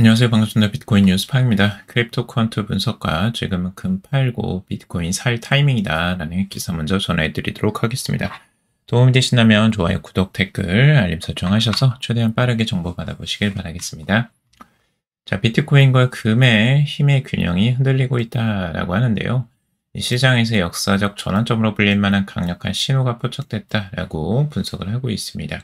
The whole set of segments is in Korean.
안녕하세요. 반갑습니다. 비트코인 뉴스파입니다. 크립토 퀀트 분석과 지금은 금 팔고 비트코인 살 타이밍이다 라는 기사 먼저 전해드리도록 하겠습니다. 도움이 되신다면 좋아요, 구독, 댓글, 알림 설정하셔서 최대한 빠르게 정보 받아보시길 바라겠습니다. 자, 비트코인과 금의 힘의 균형이 흔들리고 있다라고 하는데요. 이 시장에서 역사적 전환점으로 불릴 만한 강력한 신호가 포착됐다라고 분석을 하고 있습니다.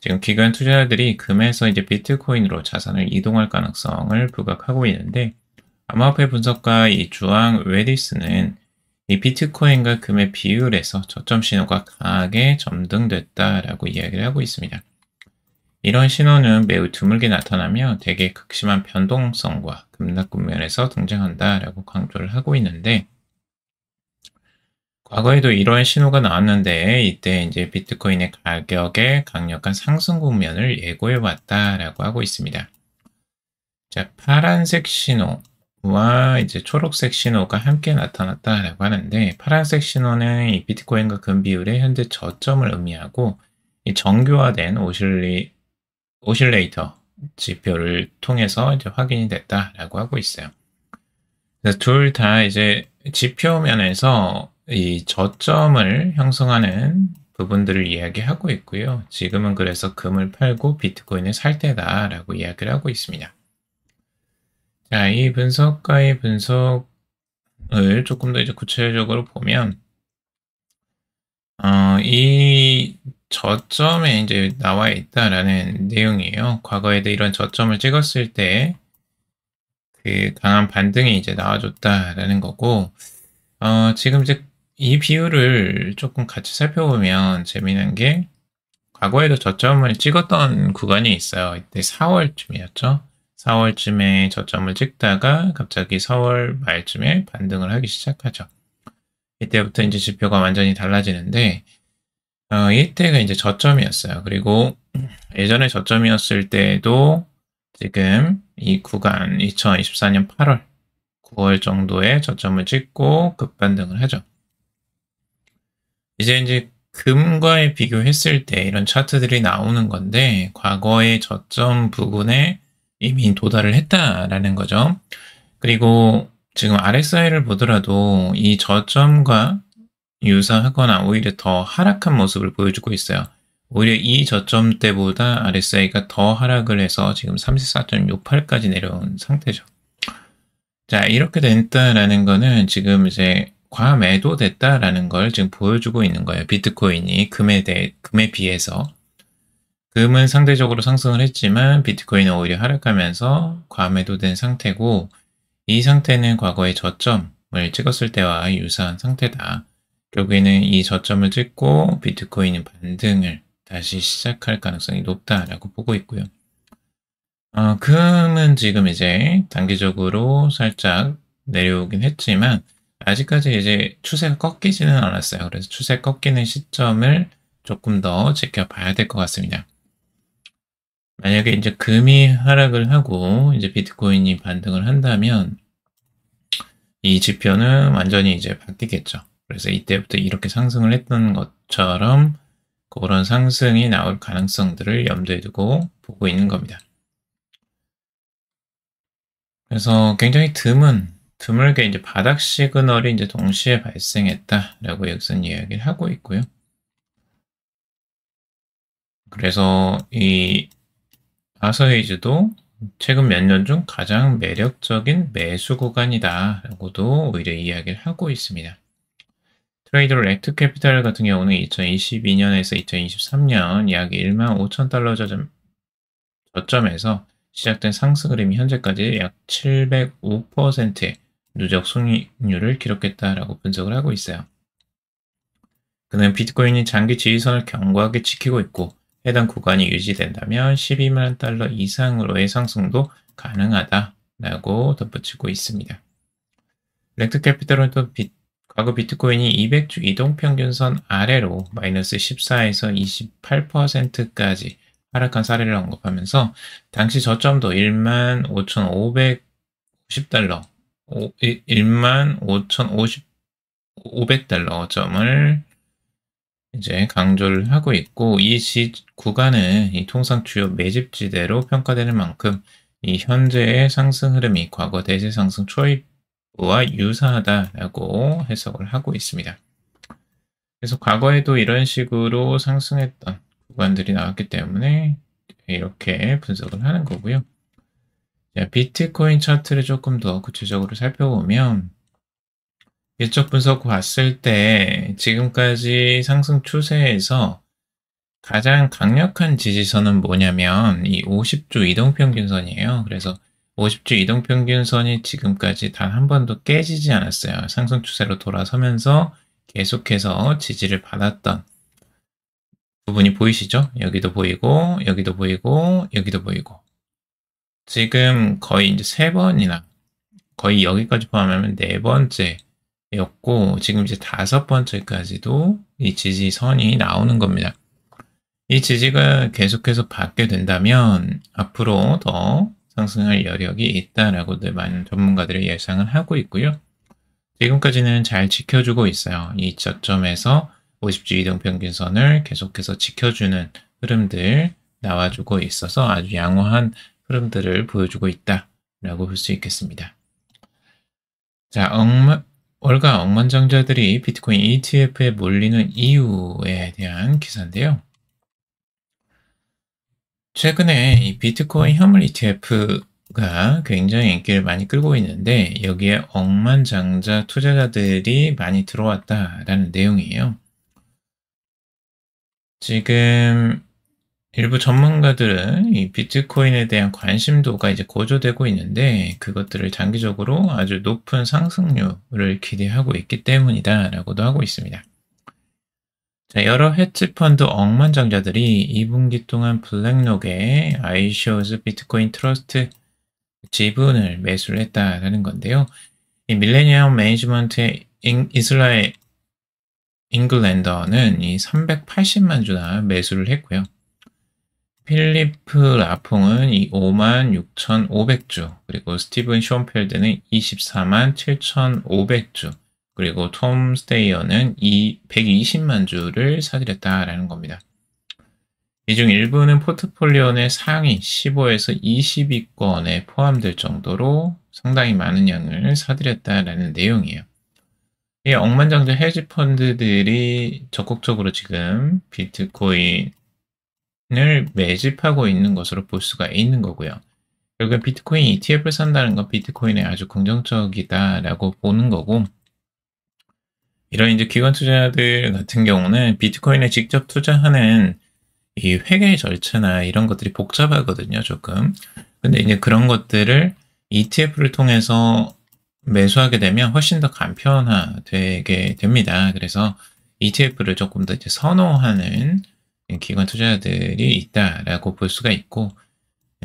지금 기관 투자자들이 금에서 이제 비트코인으로 자산을 이동할 가능성을 부각하고 있는데, 암호화폐 분석가 이 주앙 웨디스는 이 비트코인과 금의 비율에서 저점 신호가 강하게 점등됐다라고 이야기를 하고 있습니다. 이런 신호는 매우 드물게 나타나며 대개 극심한 변동성과 급락 국면에서 등장한다라고 강조를 하고 있는데, 과거에도 이러한 신호가 나왔는데 이때 이제 비트코인의 가격의 강력한 상승 국면을 예고해 왔다라고 하고 있습니다. 자, 파란색 신호와 이제 초록색 신호가 함께 나타났다라고 하는데, 파란색 신호는 이 비트코인과 금 비율의 현재 저점을 의미하고, 이 정교화된 오실레이터 지표를 통해서 이제 확인이 됐다라고 하고 있어요. 그래서 둘 다 이제 지표 면에서 이 저점을 형성하는 부분들을 이야기하고 있고요. 지금은 그래서 금을 팔고 비트코인을 살 때다라고 이야기를 하고 있습니다. 자, 이 분석가의 분석을 조금 더 이제 구체적으로 보면, 이 저점에 이제 나와 있다라는 내용이에요. 과거에도 이런 저점을 찍었을 때 그 강한 반등이 이제 나와줬다라는 거고, 지금 이제 이 비율을 조금 같이 살펴보면 재미난 게, 과거에도 저점을 찍었던 구간이 있어요. 이때 4월쯤이었죠. 4월쯤에 저점을 찍다가 갑자기 4월 말쯤에 반등을 하기 시작하죠. 이때부터 이제 지표가 완전히 달라지는데, 이때가 이제 저점이었어요. 그리고 예전에 저점이었을 때도 지금 이 구간 2024년 8월, 9월 정도에 저점을 찍고 급반등을 하죠. 이제 금과의 비교했을 때 이런 차트들이 나오는 건데, 과거의 저점 부근에 이미 도달을 했다라는 거죠. 그리고 지금 RSI를 보더라도 이 저점과 유사하거나 오히려 더 하락한 모습을 보여주고 있어요. 오히려 이 저점 때보다 RSI가 더 하락을 해서 지금 34.68까지 내려온 상태죠. 자, 이렇게 됐다라는 거는 지금 이제 과매도 됐다라는 걸 지금 보여주고 있는 거예요. 비트코인이 금에 비해서. 금은 상대적으로 상승을 했지만 비트코인은 오히려 하락하면서 과매도된 상태고, 이 상태는 과거의 저점을 찍었을 때와 유사한 상태다. 결국에는 이 저점을 찍고 비트코인은 반등을 다시 시작할 가능성이 높다라고 보고 있고요. 금은 지금 이제 단기적으로 살짝 내려오긴 했지만 아직까지 이제 추세가 꺾이지는 않았어요. 그래서 추세 꺾이는 시점을 조금 더 지켜봐야 될 것 같습니다. 만약에 이제 금이 하락을 하고 이제 비트코인이 반등을 한다면 이 지표는 완전히 이제 바뀌겠죠. 그래서 이때부터 이렇게 상승을 했던 것처럼 그런 상승이 나올 가능성들을 염두에 두고 보고 있는 겁니다. 그래서 굉장히 드물게 이제 바닥 시그널이 이제 동시에 발생했다라고 여기서는 이야기를 하고 있고요. 그래서 이 아서헤이즈도 최근 몇 년 중 가장 매력적인 매수 구간이다라고도 오히려 이야기를 하고 있습니다. 트레이더 렉트 캐피탈 같은 경우는 2022년에서 2023년 약 15,000달러 저점에서 시작된 상승 흐름이 현재까지 약 705%의 누적 수익률을 기록했다라고 분석을 하고 있어요. 그는 비트코인이 장기 지지선을 견고하게 지키고 있고, 해당 구간이 유지된다면 12만 달러 이상으로의 상승도 가능하다라고 덧붙이고 있습니다. 렉트 캐피탈은 또 과거 비트코인이 200주 이동평균선 아래로 마이너스 14에서 28%까지 하락한 사례를 언급하면서 당시 저점도 15,550달러, 15,550달러 점을 이제 강조를 하고 있고, 이 구간은 이 통상 주요 매집지대로 평가되는 만큼 이 현재의 상승 흐름이 과거 대세 상승 초입부와 유사하다라고 해석을 하고 있습니다. 그래서 과거에도 이런 식으로 상승했던 구간들이 나왔기 때문에 이렇게 분석을 하는 거고요. 자, 비트코인 차트를 조금 더 구체적으로 살펴보면 일적 분석 봤을 때 지금까지 상승 추세에서 가장 강력한 지지선은 뭐냐면 이 50주 이동평균선이에요. 그래서 50주 이동평균선이 지금까지 단 한 번도 깨지지 않았어요. 상승 추세로 돌아서면서 계속해서 지지를 받았던 부분이 보이시죠? 여기도 보이고, 여기도 보이고, 여기도 보이고. 지금 거의 이제 3번이나 거의 여기까지 포함하면 4번째였고, 지금 이제 5번째까지도 이 지지선이 나오는 겁니다. 이 지지가 계속해서 받게 된다면 앞으로 더 상승할 여력이 있다라고들 많은 전문가들이 예상을 하고 있고요. 지금까지는 잘 지켜주고 있어요. 이 저점에서 50주 이동평균선을 계속해서 지켜주는 흐름들 나와주고 있어서 아주 양호한 흐름들을 보여주고 있다라고 볼 수 있겠습니다. 자, 월가 억만장자들이 비트코인 ETF에 몰리는 이유에 대한 기사인데요. 최근에 이 비트코인 현물 ETF가 굉장히 인기를 많이 끌고 있는데 여기에 억만장자 투자자들이 많이 들어왔다라는 내용이에요. 지금 일부 전문가들은 이 비트코인에 대한 관심도가 이제 고조되고 있는데 그것들을 장기적으로 아주 높은 상승률을 기대하고 있기 때문이다라고도 하고 있습니다. 자, 여러 헤지펀드 억만장자들이 2분기 동안 블랙록의 아이쇼즈 비트코인 트러스트 지분을 매수를 했다라는 건데요. 이 밀레니엄 매니지먼트의 이스라엘 잉글랜더는 이 380만 주나 매수를 했고요. 필리프 라퐁은 이 56,500주, 그리고 스티븐 숀펠드는 24만 7,500주, 그리고 톰 스테이어는 120만 주를 사들였다라는 겁니다. 이 중 일부는 포트폴리오 내 상위 15에서 20위권에 포함될 정도로 상당히 많은 양을 사들였다라는 내용이에요. 이 억만장자 헤지펀드들이 적극적으로 지금 비트코인을 매집하고 있는 것으로 볼 수가 있는 거고요. 결국 비트코인 ETF를 산다는 건 비트코인에 아주 긍정적이다라고 보는 거고, 이런 이제 기관 투자자들 같은 경우는 비트코인에 직접 투자하는 이 회계 절차나 이런 것들이 복잡하거든요, 조금. 근데 이제 그런 것들을 ETF를 통해서 매수하게 되면 훨씬 더 간편화되게 됩니다. 그래서 ETF를 조금 더 이제 선호하는 기관 투자자들이 있다라고 볼 수가 있고,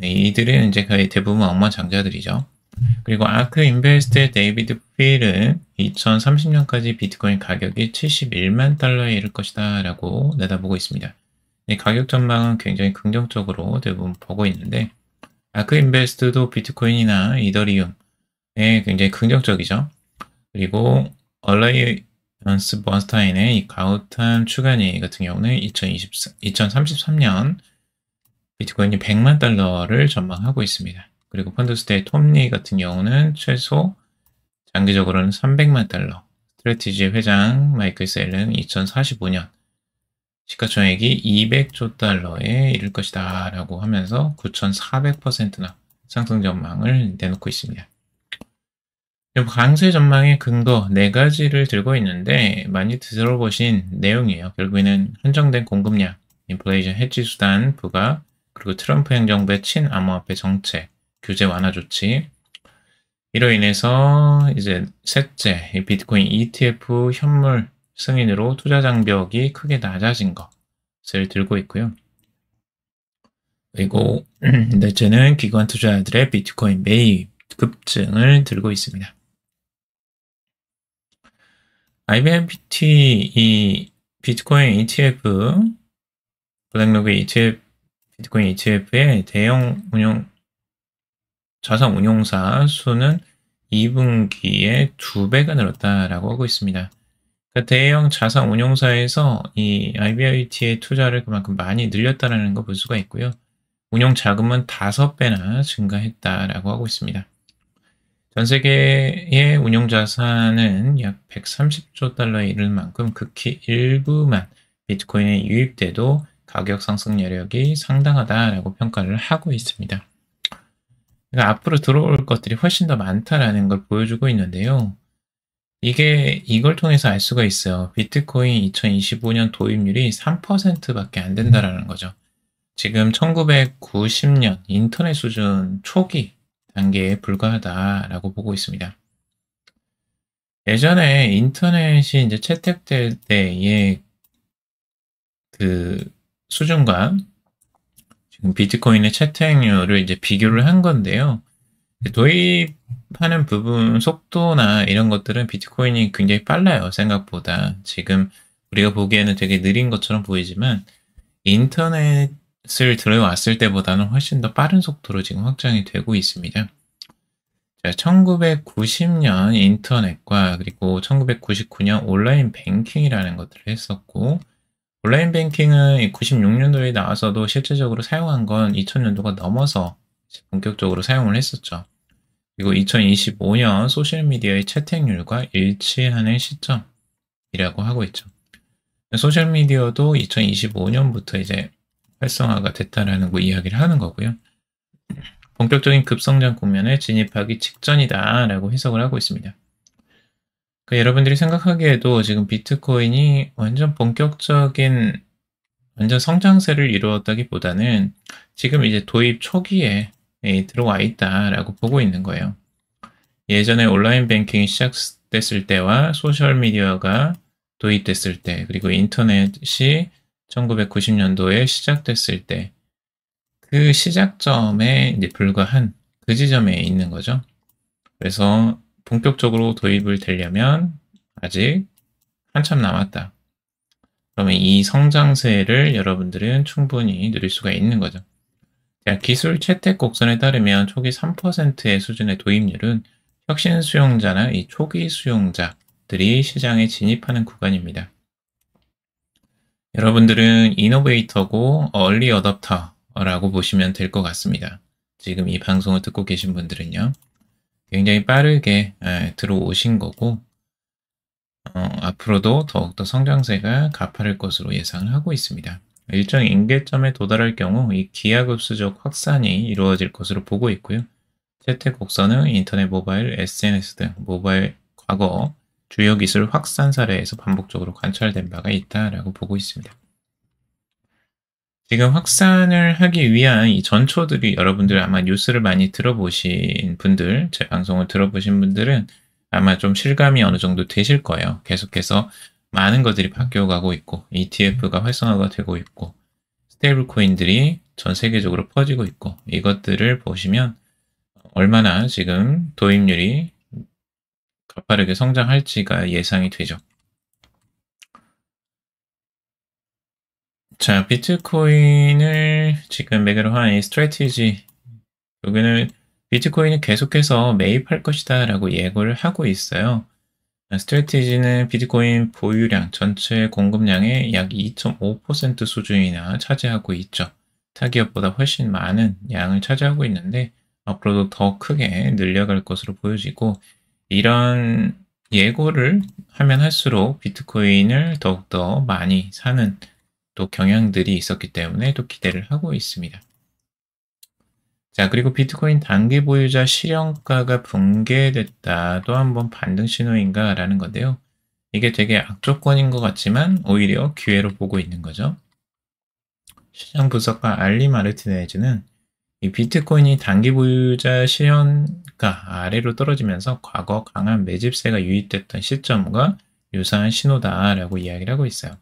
이들은 이제 거의 대부분 억만장자들이죠. 그리고 아크 인베스트의 데이비드 필은 2030년까지 비트코인 가격이 71만 달러에 이를 것이다 라고 내다보고 있습니다. 가격 전망은 굉장히 긍정적으로 대부분 보고 있는데, 아크 인베스트도 비트코인이나 이더리움에 굉장히 긍정적이죠. 그리고 얼라이언스 번스타인의 이 가우탐 추가니 같은 경우는 2033년 비트코인이 100만 달러를 전망하고 있습니다. 그리고 펀드스테이 톰리 같은 경우는 최소 장기적으로는 300만 달러, 스트래티지 회장 마이클 셀은 2045년 시가총액이 200조 달러에 이를 것이다 라고 하면서 9,400%나 상승 전망을 내놓고 있습니다. 강세 전망의 근거 4가지를 들고 있는데 많이 들어보신 내용이에요. 결국에는 한정된 공급량, 인플레이션 해지 수단 부과, 그리고 트럼프 행정부의 친암호화폐 정책, 규제 완화 조치, 이로 인해서 이제 셋째, 비트코인 ETF 현물 승인으로 투자 장벽이 크게 낮아진 것을 들고 있고요. 그리고 넷째는 기관 투자자들의 비트코인 매입 급증을 들고 있습니다. IBMPT 이 비트코인 ETF, 블랙록의 ETF, 비트코인 ETF의 대형 자산 운용사 수는 2분기에 2배가 늘었다라고 하고 있습니다. 그러니까 대형 자산 운용사에서 이 IBIT의 투자를 그만큼 많이 늘렸다는 거 볼 수가 있고요. 운용 자금은 5배나 증가했다라고 하고 있습니다. 전 세계의 운용 자산은 약 130조 달러에 이를 만큼 극히 일부만 비트코인에 유입돼도 가격 상승 여력이 상당하다라고 평가를 하고 있습니다. 그러니까 앞으로 들어올 것들이 훨씬 더 많다라는 걸 보여주고 있는데요. 이걸 통해서 알 수가 있어요. 비트코인 2025년 도입률이 3%밖에 안 된다라는 거죠. 지금 1990년 인터넷 수준 초기 단계에 불과하다라고 보고 있습니다. 예전에 인터넷이 이제 채택될 때의 그 수준과 지금 비트코인의 채택률을 이제 비교를 한 건데요. 도입하는 부분 속도나 이런 것들은 비트코인이 굉장히 빨라요. 생각보다. 지금 우리가 보기에는 되게 느린 것처럼 보이지만 인터넷을 들어왔을 때보다는 훨씬 더 빠른 속도로 지금 확장이 되고 있습니다. 자, 1990년 인터넷과 그리고 1999년 온라인 뱅킹이라는 것들을 했었고, 온라인 뱅킹은 96년도에 나와서도 실제적으로 사용한 건 2000년도가 넘어서 본격적으로 사용을 했었죠. 그리고 2025년 소셜미디어의 채택률과 일치하는 시점이라고 하고 있죠. 소셜미디어도 2025년부터 이제 활성화가 됐다라는 거 이야기를 하는 거고요. 본격적인 급성장 국면에 진입하기 직전이다라고 해석을 하고 있습니다. 여러분들이 생각하기에도 지금 비트코인이 완전 본격적인 완전 성장세를 이루었다기보다는 지금 이제 도입 초기에 들어와 있다라고 보고 있는 거예요. 예전에 온라인 뱅킹이 시작됐을 때와 소셜미디어가 도입됐을 때, 그리고 인터넷이 1990년도에 시작됐을 때, 그 시작점에 이제 불과한 그 지점에 있는 거죠. 그래서 본격적으로 도입을 되려면 아직 한참 남았다. 그러면 이 성장세를 여러분들은 충분히 누릴 수가 있는 거죠. 자, 기술 채택 곡선에 따르면 초기 3%의 수준의 도입률은 혁신 수용자나 이 초기 수용자들이 시장에 진입하는 구간입니다. 여러분들은 이노베이터고 얼리 어댑터라고 보시면 될 것 같습니다. 지금 이 방송을 듣고 계신 분들은요. 굉장히 빠르게 들어오신 거고 앞으로도 더욱더 성장세가 가파를 것으로 예상을 하고 있습니다. 일정 임계점에 도달할 경우 이 기하급수적 확산이 이루어질 것으로 보고 있고요. 채택 곡선은 인터넷, 모바일, SNS 등 모바일 과거 주요 기술 확산 사례에서 반복적으로 관찰된 바가 있다라고 보고 있습니다. 지금 확산을 하기 위한 이 전초들이 여러분들 아마 뉴스를 많이 들어보신 분들, 제 방송을 들어보신 분들은 아마 좀 실감이 어느 정도 되실 거예요. 계속해서 많은 것들이 바뀌어가고 있고 ETF가 활성화가 되고 있고 스테이블 코인들이 전 세계적으로 퍼지고 있고 이것들을 보시면 얼마나 지금 도입률이 가파르게 성장할지가 예상이 되죠. 자, 비트코인을 지금 매개로 한 이 스트래티지, 여기는 비트코인을 계속해서 매입할 것이다 라고 예고를 하고 있어요. 스트래티지는 비트코인 보유량, 전체 공급량의 약 2.5% 수준이나 차지하고 있죠. 타 기업보다 훨씬 많은 양을 차지하고 있는데 앞으로도 더 크게 늘려갈 것으로 보여지고 이런 예고를 하면 할수록 비트코인을 더욱더 많이 사는 또 경향들이 있었기 때문에 또 기대를 하고 있습니다. 자, 그리고 비트코인 단기 보유자 실현가가 붕괴됐다. 또 한번 반등 신호인가 라는 건데요. 이게 되게 악조건인 것 같지만 오히려 기회로 보고 있는 거죠. 시장 분석가 알리 마르티네즈는 이 비트코인이 단기 보유자 실현가 아래로 떨어지면서 과거 강한 매집세가 유입됐던 시점과 유사한 신호다라고 이야기를 하고 있어요.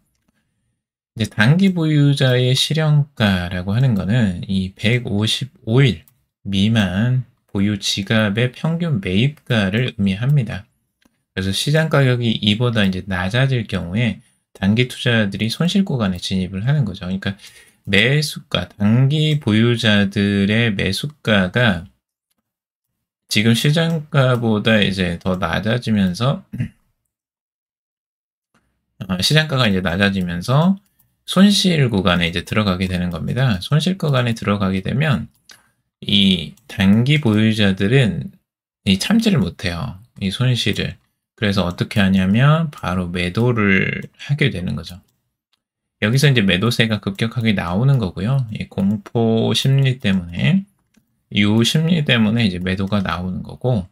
이제 단기 보유자의 실현가라고 하는 거는 이 155일 미만 보유 지갑의 평균 매입가를 의미합니다. 그래서 시장 가격이 이보다 이제 낮아질 경우에 단기 투자자들이 손실 구간에 진입을 하는 거죠. 그러니까 매수가, 단기 보유자들의 매수가가 지금 시장가보다 이제 더 낮아지면서 시장가가 이제 낮아지면서 손실 구간에 이제 들어가게 되는 겁니다. 손실 구간에 들어가게 되면 이 단기 보유자들은 이 참지를 못해요. 이 손실을. 그래서 어떻게 하냐면 바로 매도를 하게 되는 거죠. 여기서 이제 매도세가 급격하게 나오는 거고요. 이 공포 심리 때문에, 이 심리 때문에 이제 매도가 나오는 거고,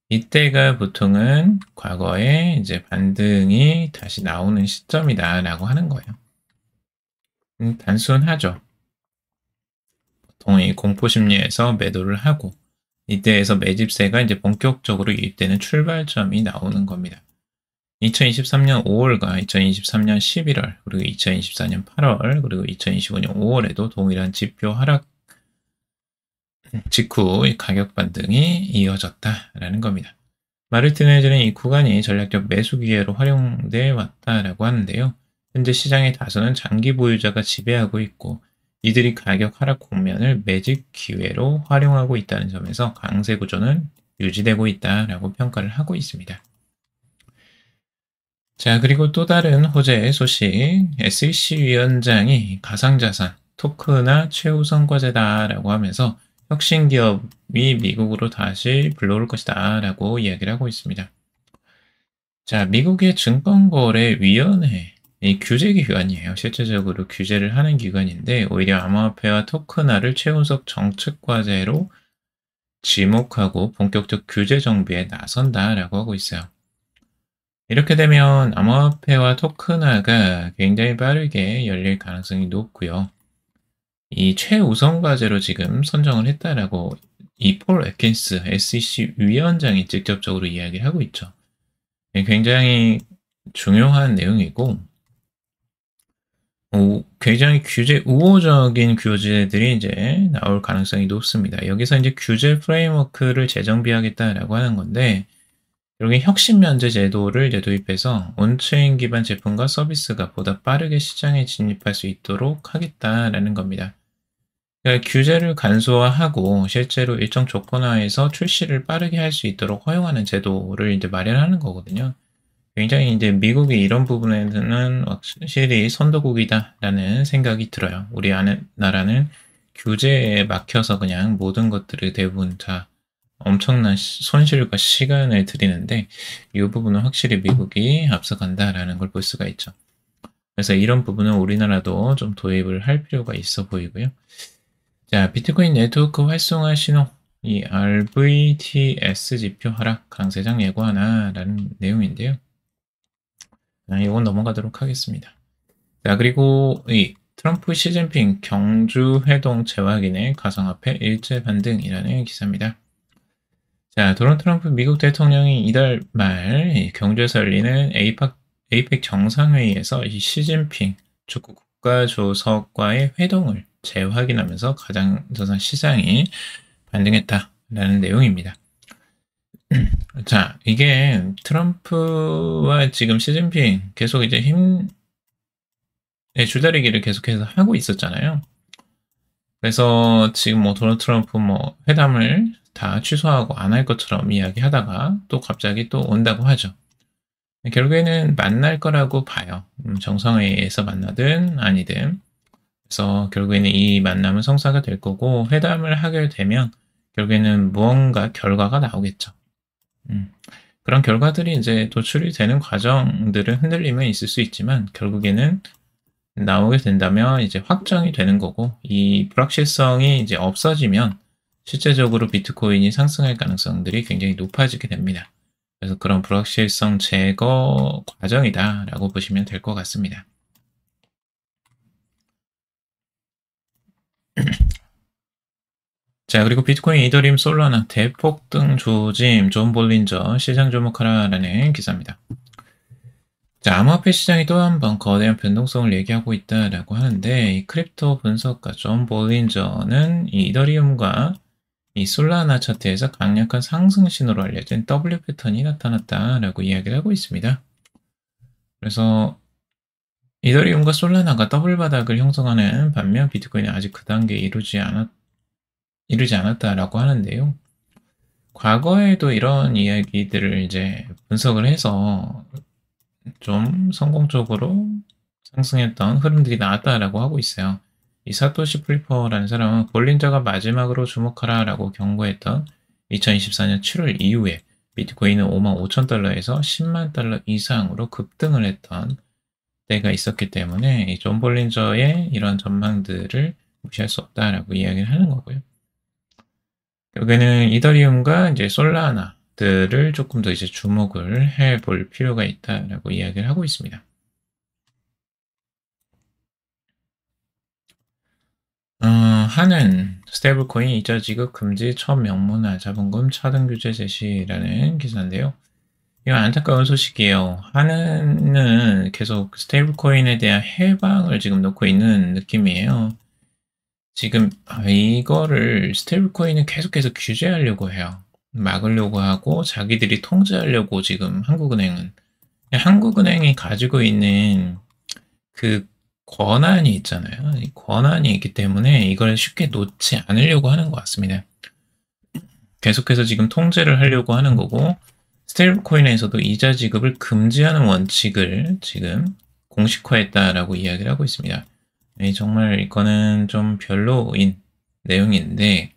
이때가 보통은 과거에 이제 반등이 다시 나오는 시점이다라고 하는 거예요. 단순하죠. 보통 이 공포 심리에서 매도를 하고, 이때에서 매집세가 이제 본격적으로 유입되는 출발점이 나오는 겁니다. 2023년 5월과 2023년 11월, 그리고 2024년 8월, 그리고 2025년 5월에도 동일한 지표 하락 직후 가격 반등이 이어졌다라는 겁니다. 마르티네즈는 이 구간이 전략적 매수 기회로 활용돼 왔다라고 하는데요. 현재 시장의 다수는 장기 보유자가 지배하고 있고 이들이 가격 하락 국면을 매집 기회로 활용하고 있다는 점에서 강세 구조는 유지되고 있다라고 평가를 하고 있습니다. 자, 그리고 또 다른 호재의 소식, SEC 위원장이 가상자산, 토크나 최우선 과제다라고 하면서 혁신 기업이 미국으로 다시 불러올 것이다 라고 이야기를 하고 있습니다. 자, 미국의 증권거래위원회, 이 규제기관이에요. 실질적으로 규제를 하는 기관인데 오히려 암호화폐와 토크나를 최우선 정책과제로 지목하고 본격적 규제 정비에 나선다라고 하고 있어요. 이렇게 되면 암호화폐와 토크나가 굉장히 빠르게 열릴 가능성이 높고요. 이 최우선 과제로 지금 선정을 했다라고 이 폴 애킨스 SEC 위원장이 직접적으로 이야기를 하고 있죠. 굉장히 중요한 내용이고 굉장히 규제 우호적인 규제들이 이제 나올 가능성이 높습니다. 여기서 이제 규제 프레임워크를 재정비하겠다라고 하는 건데 여기 혁신 면제 제도를 이제 도입해서 온체인 기반 제품과 서비스가 보다 빠르게 시장에 진입할 수 있도록 하겠다라는 겁니다. 그러니까 규제를 간소화하고 실제로 일정 조건하에서 출시를 빠르게 할 수 있도록 허용하는 제도를 이제 마련하는 거거든요. 굉장히 이제 미국이 이런 부분에는 확실히 선도국이다라는 생각이 들어요. 우리 나라는 규제에 막혀서 그냥 모든 것들을 대부분 다 엄청난 손실과 시간을 들이는데 이 부분은 확실히 미국이 앞서간다라는 걸 볼 수가 있죠. 그래서 이런 부분은 우리나라도 좀 도입을 할 필요가 있어 보이고요. 자, 비트코인 네트워크 활성화 신호, 이 RVTS 지표 하락 강세장 예고하나라는 내용인데요. 이건 넘어가도록 하겠습니다. 자, 그리고 이 트럼프 시진핑 경주 회동 재확인의 가상화폐 일제 반등이라는 기사입니다. 자, 도널드 트럼프 미국 대통령이 이달 말 경주에서 열리는 에이펙 정상회의에서 이 시진핑 중국 국가주석과의 회동을 재확인하면서 가상자산 시장이 반등했다라는 내용입니다. 자, 이게 트럼프와 지금 시진핑 계속 이제 힘의 줄다리기를 계속해서 하고 있었잖아요. 그래서 지금 뭐 도널드 트럼프 뭐 회담을 다 취소하고 안 할 것처럼 이야기하다가 또 갑자기 또 온다고 하죠. 결국에는 만날 거라고 봐요. 정상회의에서 만나든 아니든. 그래서 결국에는 이 만남은 성사가 될 거고 회담을 하게 되면 결국에는 무언가 결과가 나오겠죠. 그런 결과들이 이제 도출이 되는 과정들은 흔들림은 있을 수 있지만 결국에는 나오게 된다면 이제 확정이 되는 거고 이 불확실성이 이제 없어지면 실제적으로 비트코인이 상승할 가능성들이 굉장히 높아지게 됩니다. 그래서 그런 불확실성 제거 과정이다라고 보시면 될 것 같습니다. 자, 그리고 비트코인, 이더리움, 솔라나 대폭등 조짐, 존 볼린저 시장 주목하라라는 기사입니다. 자, 암호화폐 시장이 또 한 번 거대한 변동성을 얘기하고 있다라고 하는데 이 크립토 분석가 존 볼린저는 이 이더리움과 이 솔라나 차트에서 강력한 상승 신호로 알려진 W 패턴이 나타났다라고 이야기를 하고 있습니다. 그래서 이더리움과 솔라나가 더블 바닥을 형성하는 반면 비트코인은 아직 그 단계에 이르지 않았다라고 하는데요. 과거에도 이런 이야기들을 이제 분석을 해서 좀 성공적으로 상승했던 흐름들이 나왔다라고 하고 있어요. 이 사토시 플리퍼라는 사람은 볼린저가 마지막으로 주목하라라고 경고했던 2024년 7월 이후에 비트코인은 55,000달러에서 10만 달러 이상으로 급등을 했던 때가 있었기 때문에 이 존 볼린저의 이런 전망들을 무시할 수 없다라고 이야기를 하는 거고요. 결국에는 이더리움과 이제 솔라나들을 조금 더 이제 주목을 해 볼 필요가 있다라고 이야기를 하고 있습니다. 한은 스테이블코인 이자 지급 금지 첫 명문화 자본금 차등 규제 제시라는 기사인데요. 이거 안타까운 소식이에요. 한은은 계속 스테이블코인에 대한 해방을 지금 놓고 있는 느낌이에요. 지금 이거를 스테이블코인을 계속해서 규제하려고 해요. 막으려고 하고 자기들이 통제하려고 지금 한국은행이 가지고 있는 그 권한이 있잖아요. 이 권한이 있기 때문에 이걸 쉽게 놓지 않으려고 하는 것 같습니다. 계속해서 지금 통제를 하려고 하는 거고 스테이블코인에서도 이자 지급을 금지하는 원칙을 지금 공식화했다라고 이야기를 하고 있습니다. 정말 이거는 좀 별로인 내용인데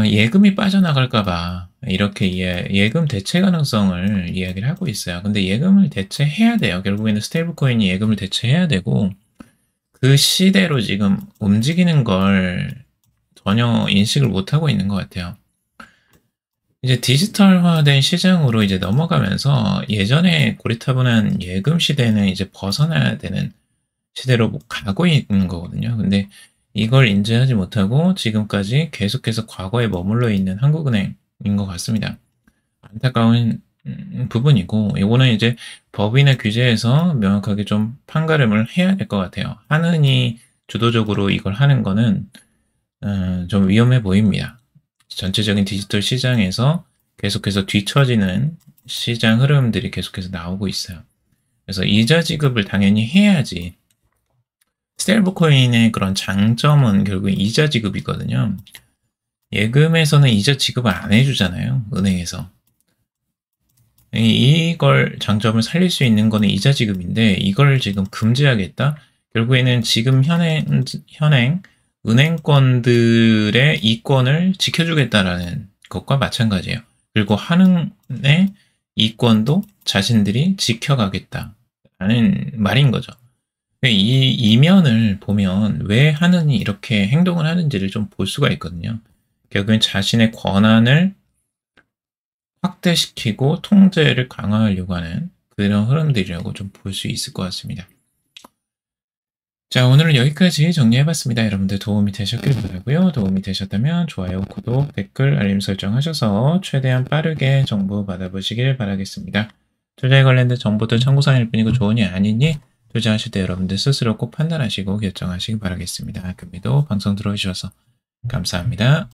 예금이 빠져나갈까봐 이렇게 예금 대체 가능성을 이야기를 하고 있어요. 근데 예금을 대체해야 돼요. 결국에는 스테이블코인이 예금을 대체해야 되고 그 시대로 지금 움직이는 걸 전혀 인식을 못하고 있는 것 같아요. 이제 디지털화된 시장으로 이제 넘어가면서 예전에 고리타분한 예금 시대는 이제 벗어나야 되는 시대로 가고 있는 거거든요. 근데 이걸 인지하지 못하고 지금까지 계속해서 과거에 머물러 있는 한국은행인 것 같습니다. 안타까운 부분이고 이거는 이제 법이나 규제에서 명확하게 좀 판가름을 해야 될 것 같아요. 한은이 주도적으로 이걸 하는 거는 좀 위험해 보입니다. 전체적인 디지털 시장에서 계속해서 뒤처지는 시장 흐름들이 계속해서 나오고 있어요. 그래서 이자 지급을 당연히 해야지. 스테이블코인의 그런 장점은 결국 이자 지급이거든요. 예금에서는 이자 지급을 안 해주잖아요. 은행에서. 이걸 장점을 살릴 수 있는 거는 이자 지급인데 이걸 지금 금지하겠다? 결국에는 지금 현행 은행권들의 이권을 지켜주겠다라는 것과 마찬가지예요. 그리고 한은의 이권도 자신들이 지켜가겠다라는 말인 거죠. 이 이면을 보면 왜 한은이 이렇게 행동을 하는지를 좀 볼 수가 있거든요. 결국엔 자신의 권한을 확대시키고 통제를 강화하려고 하는 그런 흐름들이라고 좀 볼 수 있을 것 같습니다. 자, 오늘은 여기까지 정리해봤습니다. 여러분들 도움이 되셨길 바라고요. 도움이 되셨다면 좋아요, 구독, 댓글, 알림 설정하셔서 최대한 빠르게 정보 받아보시길 바라겠습니다. 투자에 관련된 정보들 참고사항일 뿐이고 조언이 아니니 투자하실 때 여러분들 스스로 꼭 판단하시고 결정하시기 바라겠습니다. 금리도 방송 들어주셔서 감사합니다.